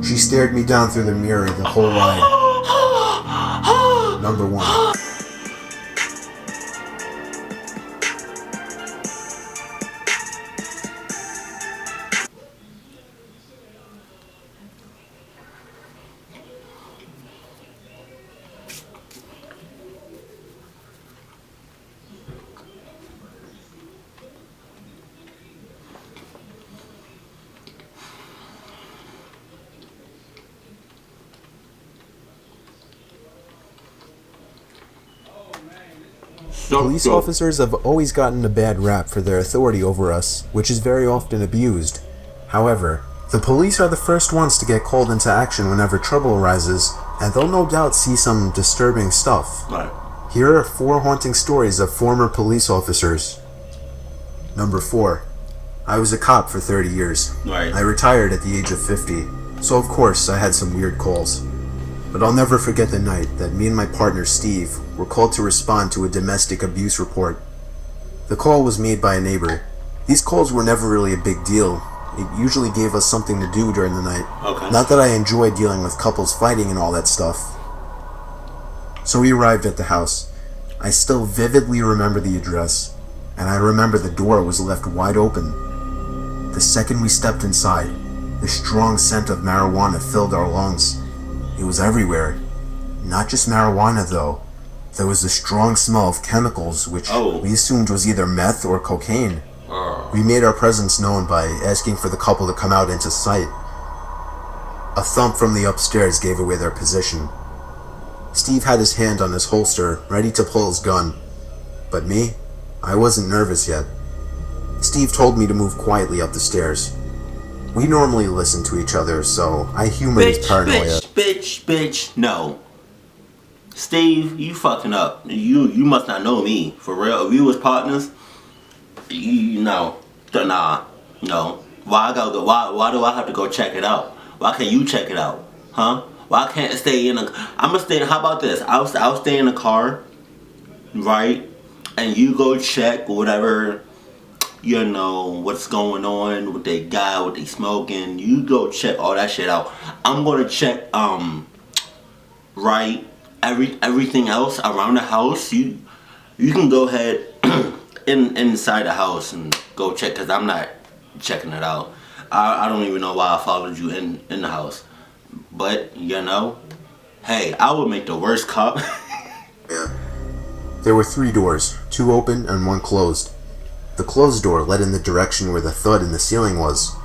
She stared me down through the mirror the whole ride. Number 1. Police officers have always gotten a bad rap for their authority over us, which is very often abused. However, the police are the first ones to get called into action whenever trouble arises, and they'll no doubt see some disturbing stuff. Right. Here are 4 haunting stories of former police officers. Number 4. I was a cop for 30 years. Right. I retired at the age of 50, so of course I had some weird calls. But I'll never forget the night that me and my partner Steve were called to respond to a domestic abuse report. The call was made by a neighbor. These calls were never really a big deal. It usually gave us something to do during the night. Okay. Not that I enjoyed dealing with couples fighting and all that stuff. So we arrived at the house. I still vividly remember the address, and I remember the door was left wide open. The second we stepped inside, the strong scent of marijuana filled our lungs. It was everywhere. Not just marijuana though. There was the strong smell of chemicals, which we assumed was either meth or cocaine. We made our presence known by asking for the couple to come out into sight. A thump from the upstairs gave away their position. Steve had his hand on his holster, ready to pull his gun. But me? I wasn't nervous yet. Steve told me to move quietly up the stairs. We normally listen to each other, so I humored his paranoia. Bitch, no. Steve, you fucking up. You must not know me. For real. If we was partners, no. Why do I have to go check it out? Why can't you check it out? Huh? Why can't I stay in I'ma stay, how about this? I'll stay in the car, right? And you go check whatever, what's going on with that guy, what they smoking. You go check all that shit out. I'm gonna check, right, everything else around the house. You can go ahead inside the house and go check, because I'm not checking it out. I don't even know why I followed you in the house. But, hey, I would make the worst cop. Yeah. There were 3 doors, 2 open and 1 closed. The closed door led in the direction where the thud in the ceiling was.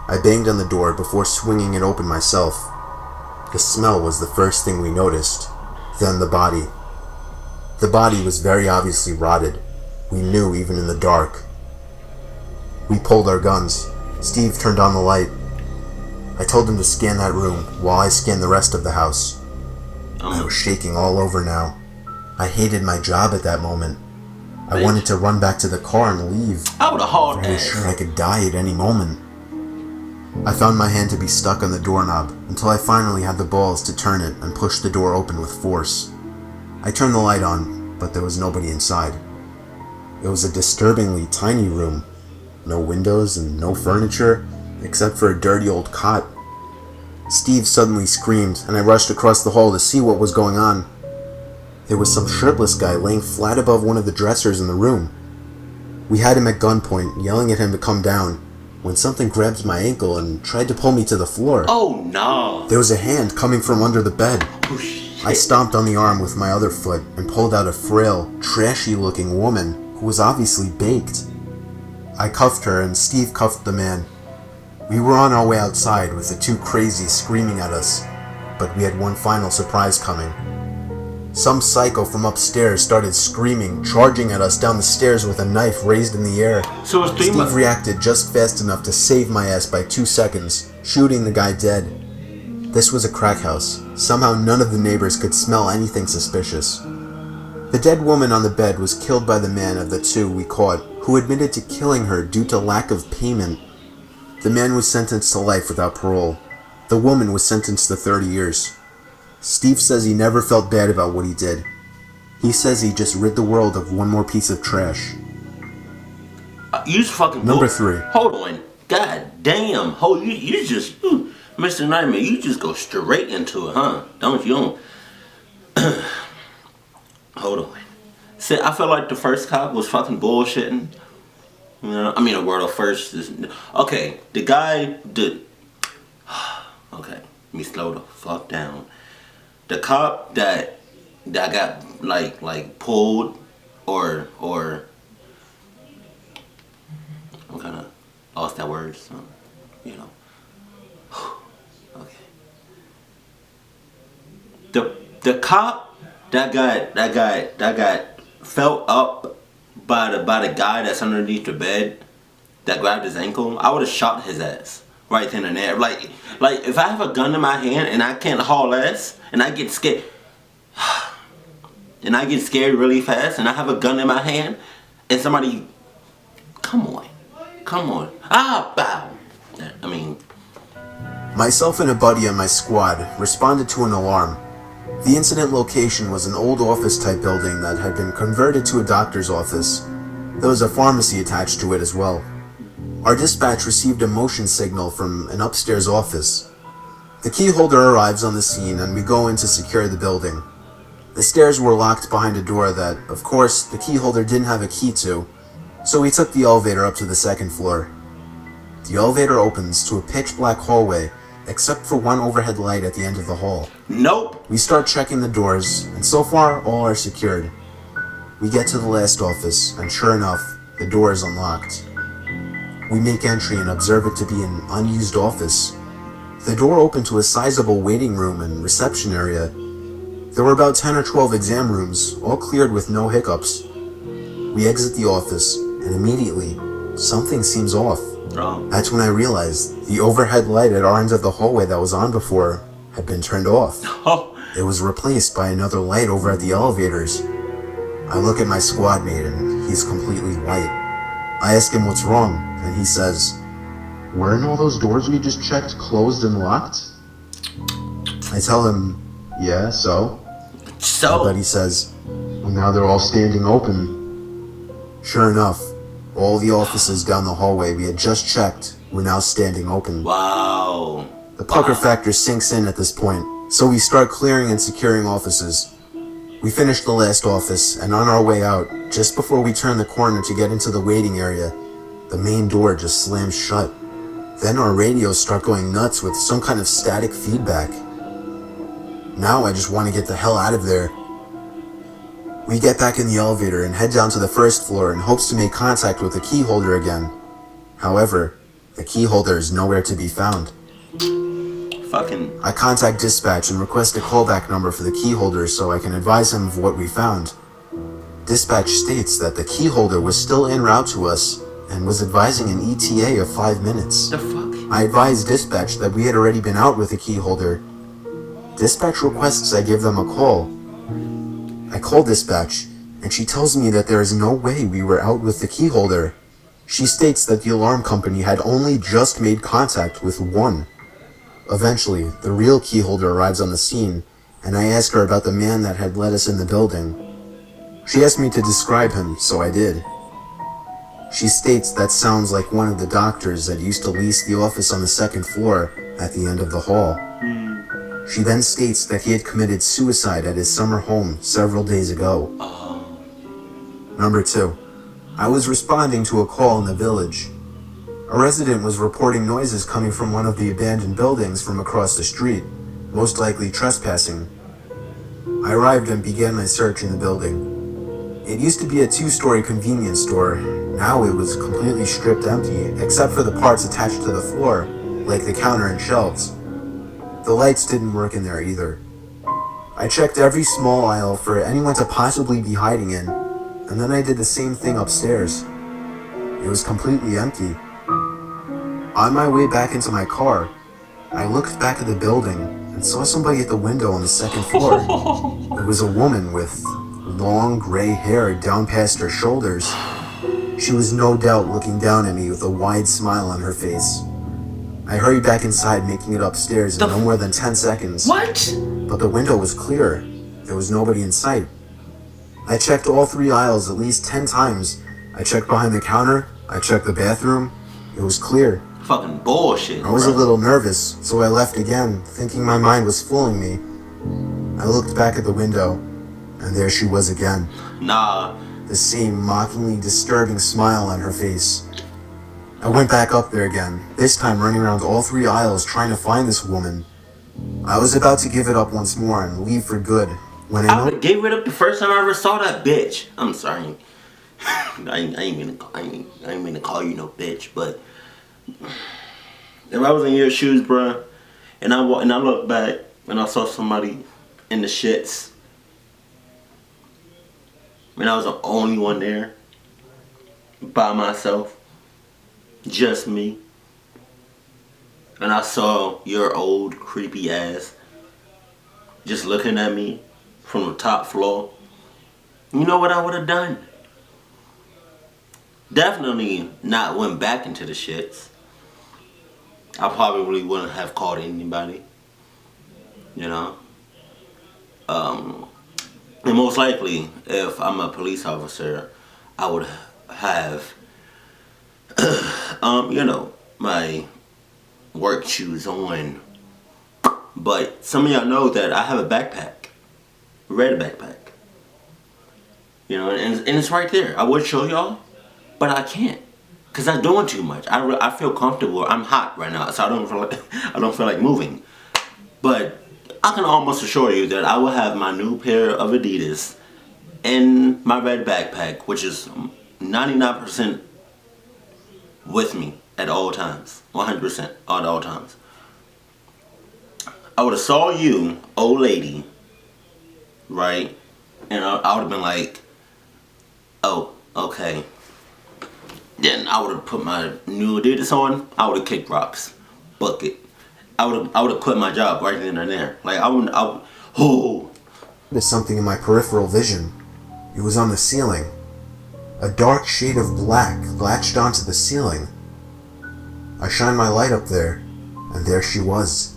I banged on the door before swinging it open myself. The smell was the first thing we noticed. Then the body. The body was very obviously rotted. We knew even in the dark. We pulled our guns. Steve turned on the light. I told him to scan that room while I scanned the rest of the house. I was shaking all over now. I hated my job at that moment. I wanted to run back to the car and leave. I would have hauled I was sure I could die at any moment. I found my hand to be stuck on the doorknob until I finally had the balls to turn it and push the door open with force. I turned the light on, but there was nobody inside. It was a disturbingly tiny room. No windows and no furniture, except for a dirty old cot. Steve suddenly screamed, and I rushed across the hall to see what was going on. There was some shirtless guy laying flat above one of the dressers in the room. We had him at gunpoint, yelling at him to come down, when something grabbed my ankle and tried to pull me to the floor. Oh no! There was a hand coming from under the bed. Oh, shit. I stomped on the arm with my other foot and pulled out a frail, trashy-looking woman who was obviously baked. I cuffed her and Steve cuffed the man. We were on our way outside with the 2 crazies screaming at us, but we had one final surprise coming. Some psycho from upstairs started screaming, charging at us down the stairs with a knife raised in the air. So Steve reacted just fast enough to save my ass by 2 seconds, shooting the guy dead. This was a crack house. Somehow none of the neighbors could smell anything suspicious. The dead woman on the bed was killed by the man of the 2 we caught, who admitted to killing her due to lack of payment. The man was sentenced to life without parole. The woman was sentenced to 30 years. Steve says he never felt bad about what he did. He says he just rid the world of one more piece of trash. You fucking Number 3. Hold on. God damn. You Mr. Nightmare, you just go straight into it, huh? Don't you? Hold on. See, I feel like the first cop was fucking bullshitting. You know, I mean, the word of first is... Okay, the guy did... Okay, let me slow the fuck down. The cop that got, like pulled or... I'm kind of lost that word, so, you know. Okay. The cop that got felt up by the guy that's underneath the bed that grabbed his ankle, I would have shot his ass right then and there. Like if I have a gun in my hand and I can't haul ass and I get scared really fast and I have a gun in my hand and somebody, come on, bow. I mean, Myself and a buddy on my squad responded to an alarm. The incident location was an old office-type building that had been converted to a doctor's office. There was a pharmacy attached to it as well. Our dispatch received a motion signal from an upstairs office. The key holder arrives on the scene and we go in to secure the building. The stairs were locked behind a door that, of course, the key holder didn't have a key to, so we took the elevator up to the second floor. The elevator opens to a pitch-black hallway, except for one overhead light at the end of the hall. Nope. We start checking the doors, and so far, all are secured. We get to the last office, and sure enough, the door is unlocked. We make entry and observe it to be an unused office. The door opened to a sizable waiting room and reception area. There were about 10 or 12 exam rooms, all cleared with no hiccups. We exit the office, and immediately, something seems off. Wrong. That's when I realized the overhead light at our end of the hallway that was on before had been turned off. Oh. It was replaced by another light over at the elevators. I look at my squad mate and he's completely white. I ask him what's wrong, and he says, "Weren't all those doors we just checked closed and locked?" I tell him, "Yeah, so?" My buddy says, "Well, now they're all standing open." Sure enough, all the offices down the hallway we had just checked were now standing open. Wow. The pucker factor sinks in at this point, so we start clearing and securing offices. We finish the last office, and on our way out, just before we turn the corner to get into the waiting area, the main door just slams shut. Then our radios start going nuts with some kind of static feedback. Now I just want to get the hell out of there. We get back in the elevator and head down to the first floor in hopes to make contact with the key holder again. However, the key holder is nowhere to be found. Fucking. I contact dispatch and request a callback number for the key holder so I can advise him of what we found. Dispatch states that the key holder was still en route to us and was advising an ETA of 5 minutes. The fuck? I advised dispatch that we had already been out with the key holder. Dispatch requests I give them a call. I call dispatch, and she tells me that there is no way we were out with the key holder. She states that the alarm company had only just made contact with one. Eventually, the real key holder arrives on the scene, and I ask her about the man that had let us in the building. She asked me to describe him, so I did. She states that sounds like one of the doctors that used to lease the office on the second floor at the end of the hall. She then states that he had committed suicide at his summer home several days ago. Number 2. I was responding to a call in the village. A resident was reporting noises coming from one of the abandoned buildings from across the street, most likely trespassing. I arrived and began my search in the building. It used to be a 2-story convenience store. Now it was completely stripped empty, except for the parts attached to the floor, like the counter and shelves. The lights didn't work in there either. I checked every small aisle for anyone to possibly be hiding in, and then I did the same thing upstairs. It was completely empty. On my way back into my car, I looked back at the building and saw somebody at the window on the second floor. It was a woman with long gray hair down past her shoulders. She was no doubt looking down at me with a wide smile on her face. I hurried back inside, making it upstairs in no more than 10 seconds. What? But the window was clear. There was nobody in sight. I checked all 3 aisles at least 10 times. I checked behind the counter. I checked the bathroom. It was clear. fucking bullshit. I was a little nervous, so I left again, thinking my mind was fooling me. I looked back at the window, and there she was again. Nah. The same mockingly disturbing smile on her face. I went back up there again, this time running around all 3 aisles trying to find this woman. I was about to give it up once more and leave for good when I would have gave it up the first time I ever saw that bitch. I'm sorry. I ain't mean to call you no bitch, but if I was in your shoes, bruh, and I looked back and I saw somebody in the shits, and I was the only one there, by myself, just me, and I saw your old creepy ass just looking at me from the top floor, you know what I would have done? Definitely not went back into the shits. I probably wouldn't have called anybody, you know. And most likely, if I'm a police officer, I would have, you know, my work shoes on. But some of y'all know that I have a backpack, a red backpack. You know, and it's right there. I would show y'all, but I can't, cause I'm doing too much. I feel comfortable. I'm hot right now, so I don't feel like moving. But I can almost assure you that I will have my new pair of Adidas in my red backpack, which is 99% with me at all times, 100% at all times. I would have saw you, old lady, right, and I would have been like, oh, okay. Then I would have put my new Adidas on. I would have kicked rocks, bucket. I would have quit my job right then and there. Like There's something in my peripheral vision. It was on the ceiling. A dark shade of black latched onto the ceiling. I shined my light up there, and there she was.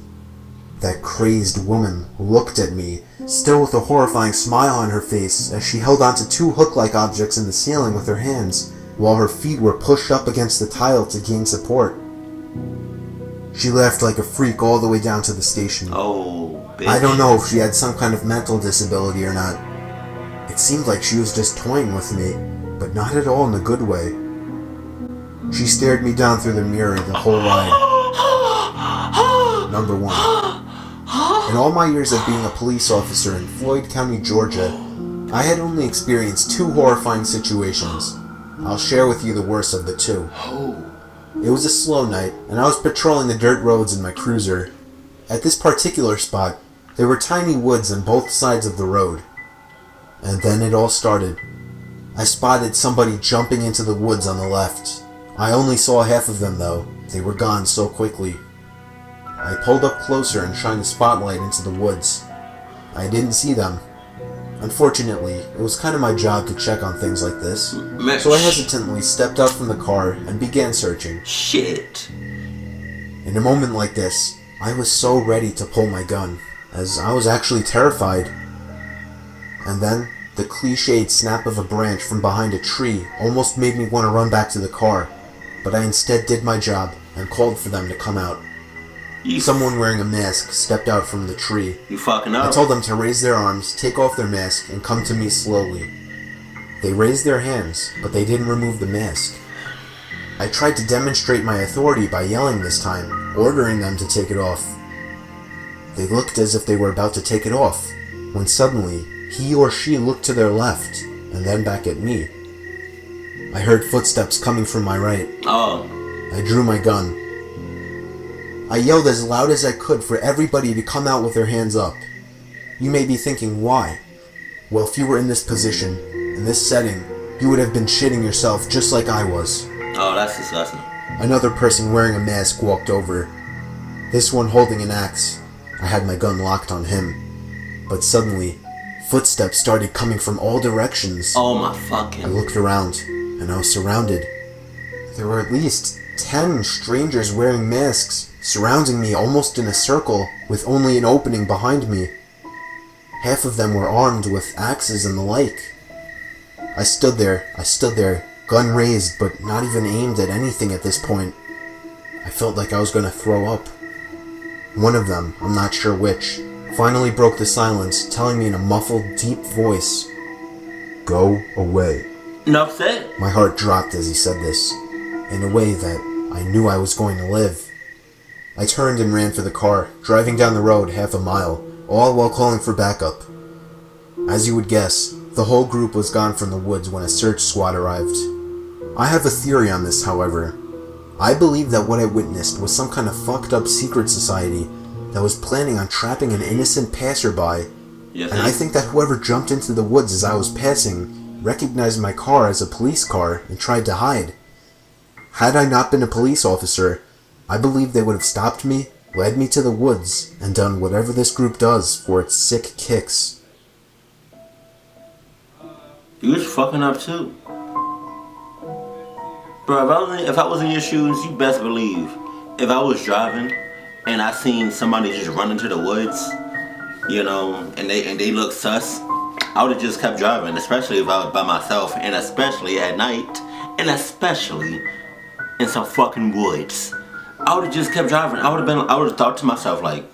That crazed woman looked at me, still with a horrifying smile on her face, as she held onto 2 hook-like objects in the ceiling with her hands, while her feet were pushed up against the tile to gain support. She laughed like a freak all the way down to the station. Oh, bitch. I don't know if she had some kind of mental disability or not. It seemed like she was just toying with me, but not at all in a good way. She stared me down through the mirror the whole ride. Number 1. In all my years of being a police officer in Floyd County, Georgia, I had only experienced 2 horrifying situations. I'll share with you the worst of the 2. It was a slow night, and I was patrolling the dirt roads in my cruiser. At this particular spot, there were tiny woods on both sides of the road. And then it all started. I spotted somebody jumping into the woods on the left. I only saw half of them though. They were gone so quickly. I pulled up closer and shined a spotlight into the woods. I didn't see them. Unfortunately, it was kind of my job to check on things like this, so I hesitantly stepped out from the car and began searching. Shit. In a moment like this, I was so ready to pull my gun, as I was actually terrified. And then, the cliched snap of a branch from behind a tree almost made me want to run back to the car, but I instead did my job and called for them to come out. Someone wearing a mask stepped out from the tree. You fucking up. I told them to raise their arms, take off their mask, and come to me slowly. They raised their hands, but they didn't remove the mask. I tried to demonstrate my authority by yelling this time, ordering them to take it off. They looked as if they were about to take it off, when suddenly, he or she looked to their left, and then back at me. I heard footsteps coming from my right. Oh. I drew my gun. I yelled as loud as I could for everybody to come out with their hands up. You may be thinking, why? Well, if you were in this position, in this setting, you would have been shitting yourself just like I was. Oh, that's disgusting. Another person wearing a mask walked over. This one holding an axe. I had my gun locked on him. But suddenly, footsteps started coming from all directions. Oh my fucking... I looked around, and I was surrounded. There were at least 10 strangers wearing masks, surrounding me almost in a circle, with only an opening behind me. Half of them were armed with axes and the like. I stood there, gun raised, but not even aimed at anything at this point. I felt like I was going to throw up. One of them, I'm not sure which, finally broke the silence, telling me in a muffled, deep voice, "Go away." Enough said. My heart dropped as he said this, in a way that I knew I was going to live. I turned and ran for the car, driving down the road half a mile, all while calling for backup. As you would guess, the whole group was gone from the woods when a search squad arrived. I have a theory on this, however. I believe that what I witnessed was some kind of fucked up secret society that was planning on trapping an innocent passerby, and I think that whoever jumped into the woods as I was passing recognized my car as a police car and tried to hide. Had I not been a police officer, I believe they would have stopped me, led me to the woods, and done whatever this group does for its sick kicks. You was fucking up too. Bro, if I was in your shoes, you best believe, if I was driving and I seen somebody just run into the woods, you know, and they look sus, I would have just kept driving, especially if I was by myself, and especially at night, and especially in some fucking woods. I would have just kept driving. I would have thought to myself like,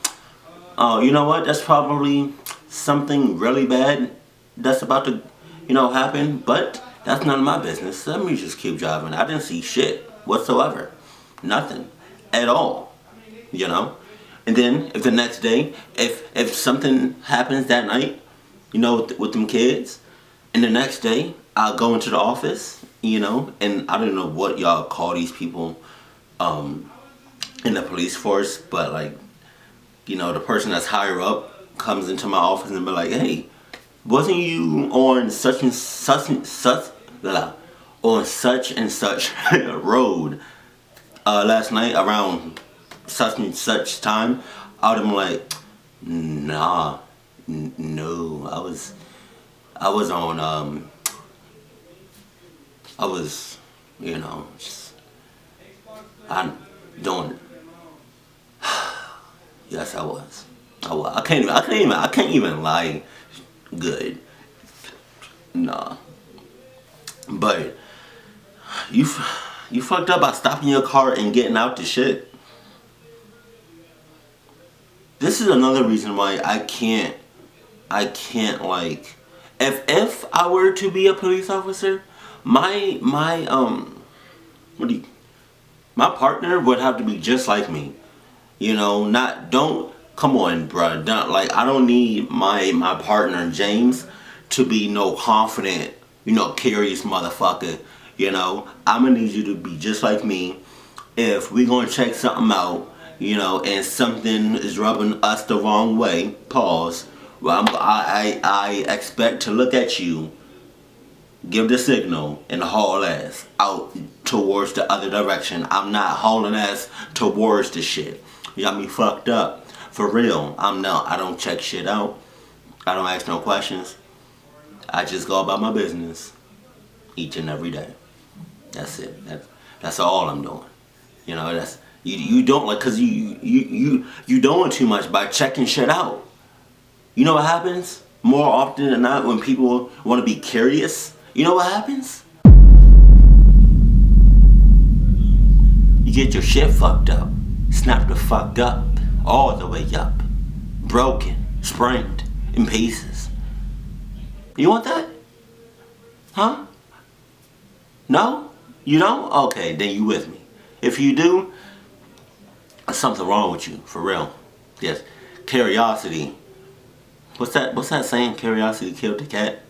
oh, you know what? That's probably something really bad that's about to, happen, but that's none of my business. Let me just keep driving. I didn't see shit whatsoever. Nothing at all, And then if the next day, if something happens that night, with them kids, and the next day I'll go into the office, and I don't know what y'all call these people in the police force, but the person that's higher up comes into my office and be like, hey, wasn't you on such and such road last night around such and such time? I would have been like, nah, no, I was on I'm doing. Yes, I was. I can't even lie. Good. Nah. But you fucked up by stopping your car and getting out the shit. This is another reason why I can't if I were to be a police officer, my partner would have to be just like me. Come on, bruh. I don't need my partner, James, to be no confident, curious motherfucker. I'm gonna need you to be just like me. If we gonna check something out, and something is rubbing us the wrong way, pause. Well, I expect to look at you, give the signal, and haul ass out towards the other direction. I'm not hauling ass towards the shit. You got me fucked up. For real. I don't check shit out. I don't ask no questions. I just go about my business each and every day. That's it. That's all I'm doing. That's you don't cause you doing too much by checking shit out. You know what happens? More often than not, when people want to be curious, you know what happens? You get your shit fucked up. Snapped the fuck up. All the way up. Broken. Sprained. In pieces. You want that? Huh? No? You don't? Okay, then you with me. If you do, there's something wrong with you. For real. Yes. Curiosity. What's that saying? Curiosity killed the cat?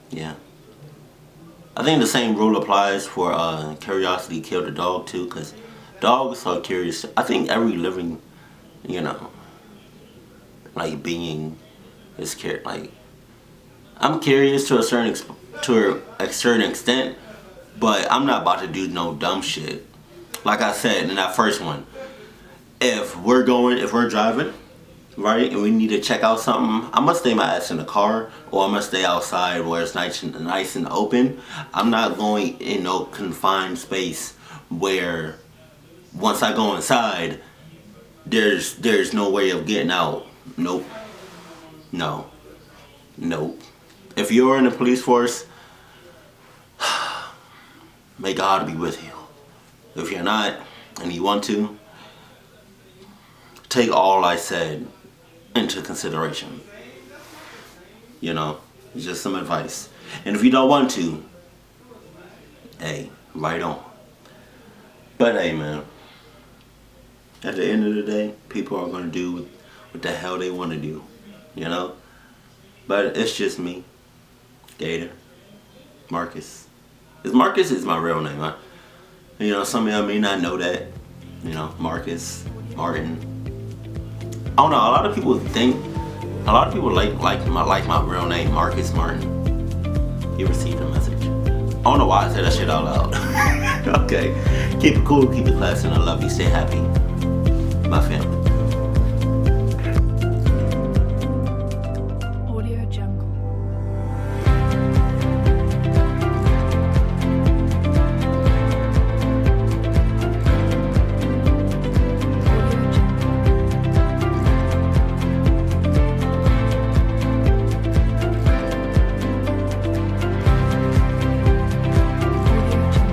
Yeah. I think the same rule applies for curiosity killed the dog too, because dogs are curious. I think every living, being is curious. I'm curious to a certain extent, but I'm not about to do no dumb shit. Like I said in that first one, if we're driving, right, and we need to check out something, I'm gonna stay my ass in the car, or I'm gonna stay outside where it's nice and open. I'm not going in no confined space where once I go inside, there's no way of getting out. Nope. No. Nope. If you're in the police force, may God be with you. If you're not, and you want to, take all I said into consideration. You know, it's just some advice. And if you don't want to, hey, right on. But hey, man, at the end of the day, people are going to do what the hell they want to do, you know? But it's just me, Gator, Marcus. Marcus is my real name. You know, some of y'all may not know that. You know, Marcus, Martin. I don't know, a lot of people like my real name, Marcus Martin. You received a message. I don't know why I said that shit out loud. Okay. Keep it cool, keep it classy, and I love you. Stay happy.